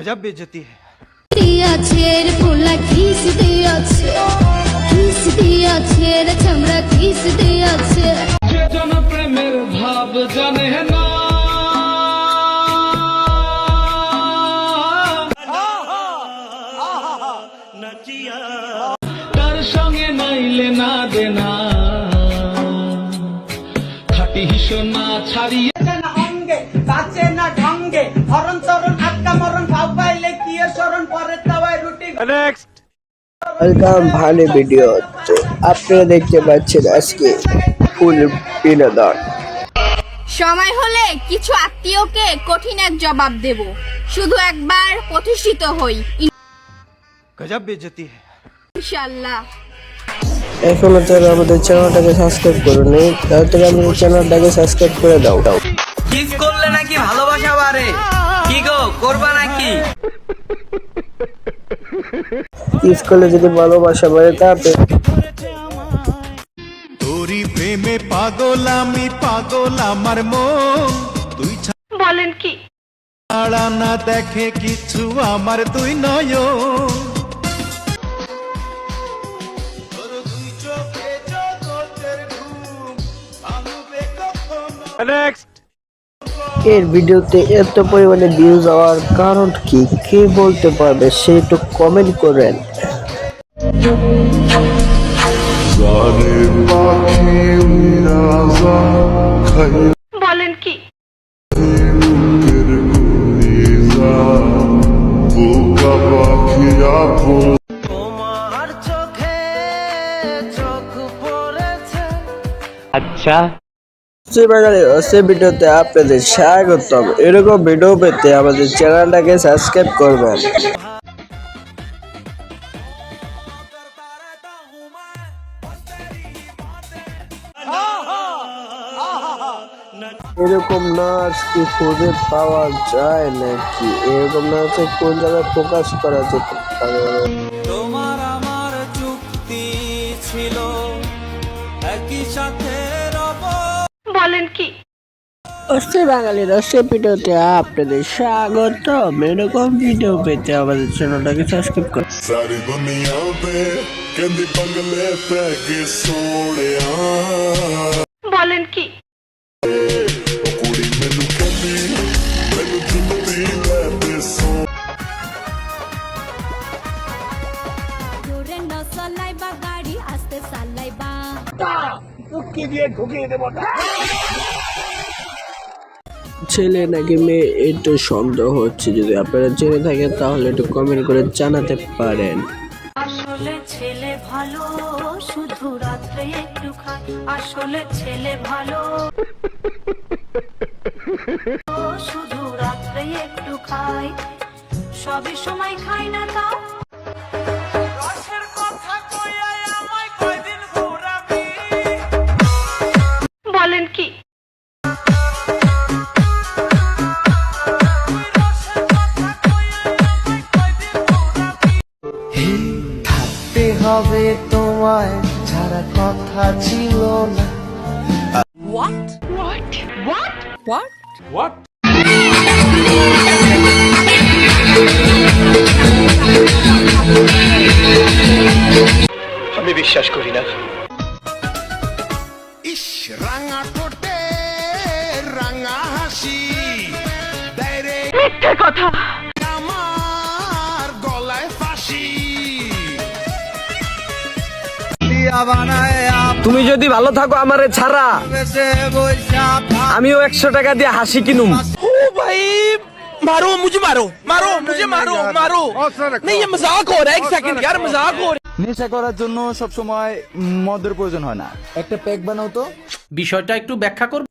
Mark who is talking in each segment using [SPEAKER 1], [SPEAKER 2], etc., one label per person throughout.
[SPEAKER 1] गजब बेइज्जती है।
[SPEAKER 2] প্রেমের ভাব জানে না তার সঙ্গে নাইলে না দেনা খাটি সোনা ছাড়িয়ে
[SPEAKER 3] অঙ্গে কাছে না ঢঙ্গে হরণ চরণ আটকা মরণ ভাব পাইলে কি এর শরণ পরে তাওয়ায় রুটি
[SPEAKER 1] नेक्स्ट।
[SPEAKER 4] ওয়েলকাম ভালো ভিডিও। তো আপনারা দেখতে পাচ্ছেন আজকে ফুল বিনোদন।
[SPEAKER 5] সময় হলে কিছু আত্মীয়কে কঠিন এক জবাব দেব। শুধু একবার প্রতিষ্ঠিত হই
[SPEAKER 1] गजब बेइज्जती है।
[SPEAKER 5] ইনশাআল্লাহ।
[SPEAKER 4] এখনো যারা আমাদের চ্যানেলটাকে সাবস্ক্রাইব করোনি তাড়াতাড়ি আমাদের চ্যানেলটাকে সাবস্ক্রাইব করে দাও।
[SPEAKER 3] কিস করলে নাকি ভালোবাসা বাড়ে কি গো করবা নাকি
[SPEAKER 4] কিস করলে যদি ভালোবাসা বাড়ে তাতে
[SPEAKER 6] তোরি প্রেমে পাগল আমি পাগল আমার মন তুই
[SPEAKER 5] বলেন কি?
[SPEAKER 6] ছাড়া না দেখে কিছু আমার দুই নয়ন
[SPEAKER 1] नेक्स्ट।
[SPEAKER 4] এর ভিডিওতে এত পরিমাণে ভিউজ হওয়ার কারণ কি কে বলতে পারবে সে একটু কমেন্ট করেন।
[SPEAKER 5] বলেন কি?
[SPEAKER 3] তোমার চোখে চোখ পড়েছে
[SPEAKER 4] সে ভিডিওতে আপনাদের স্বাগতম। এরকম ভিডিও পেতে আমাদের চ্যানেলটাকে সাবস্ক্রাইব করবেন। এরকম নাচ কি খুঁজে পাওয়া যায় নাকি? এরকম নাচে কোন জায়গায় ফোকাস করা যেতে পারে?
[SPEAKER 3] তোমার আমার চুক্তি ছিল একই সাথে রব
[SPEAKER 5] বলেন কি?
[SPEAKER 4] অবশ্যই বাঙালির অবশ্যই ভিডিওতে আপনাদের স্বাগতম। এরকম ভিডিও পেতে আমাদের চ্যানেলটাকে সাবস্ক্রাইব করুন।
[SPEAKER 7] सारी दुनिया पे कहंदी बंगले पे के सोनिया
[SPEAKER 5] বলেন কি?
[SPEAKER 7] कुड़ी मैनू कहंदी मैनू जुल्ती ले ते सो
[SPEAKER 5] জোরে না চালাইবা গাড়ি আস্তে চালাইবা।
[SPEAKER 4] ছেলে নাকি মেয়ে একটু সন্দেহ হচ্ছে। যদি আপনারা জেনে থাকেন তাহলে একটু কমেন্ট করে জানাতে পারেন।
[SPEAKER 8] আসলে ছেলে ভালো শুধু রাত্রে একটু খায় আসলে ছেলে ভালো শুধু রাত্রে একটু খায় সবই সময় খায় না তাও
[SPEAKER 5] বলেন কি?
[SPEAKER 3] থাকতে হবে তোমায় ছাড়া কথা ছিল না
[SPEAKER 1] আমি বিশ্বাস করি না।
[SPEAKER 6] ইস রাঙা ঠোঁটে রাঙা হাসি দাইরে
[SPEAKER 5] মিথ্যে কথা।
[SPEAKER 6] আমার গলায় ফাঁসি
[SPEAKER 3] তুমি যদি ভালো থাকো আমারে ছাড়া আমিও 100 টাকা দিয়ে হাসি কিনুম ও ভাই मारो मुझे मारो मारो मुझे मारो मारो नहीं ये मजाक हो रहा है एक सेकंड यार मजाक हो रहा है
[SPEAKER 9] নেশা করার জন্য সব সময় মদের প্রয়োজন হয় না। একটা প্যাক বানাও তো।
[SPEAKER 2] বিষয়টা একটু ব্যাখ্যা করব।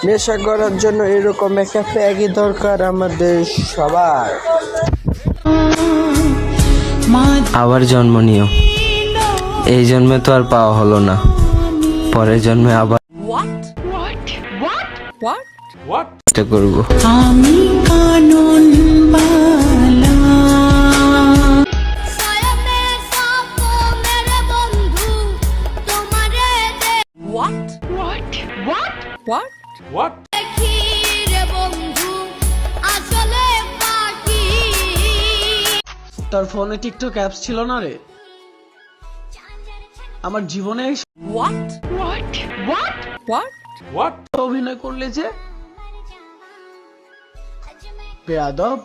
[SPEAKER 4] নেশা করার জন্য এরকম একটা প্যাকই দরকার আমাদের সবার।
[SPEAKER 10] আবার জন্ম নিও। এই জন্মে তো আর পাওয়া হলো না, পরের জন্মে আবার চেষ্টা করব।
[SPEAKER 8] আমি কানন বালা
[SPEAKER 5] বন্ধু আসলে পাখি
[SPEAKER 4] তোর ফোনে টিকটক অ্যাপস ছিল না রে? আমার জীবনে অভিনয় করলে যে বেয়াদব।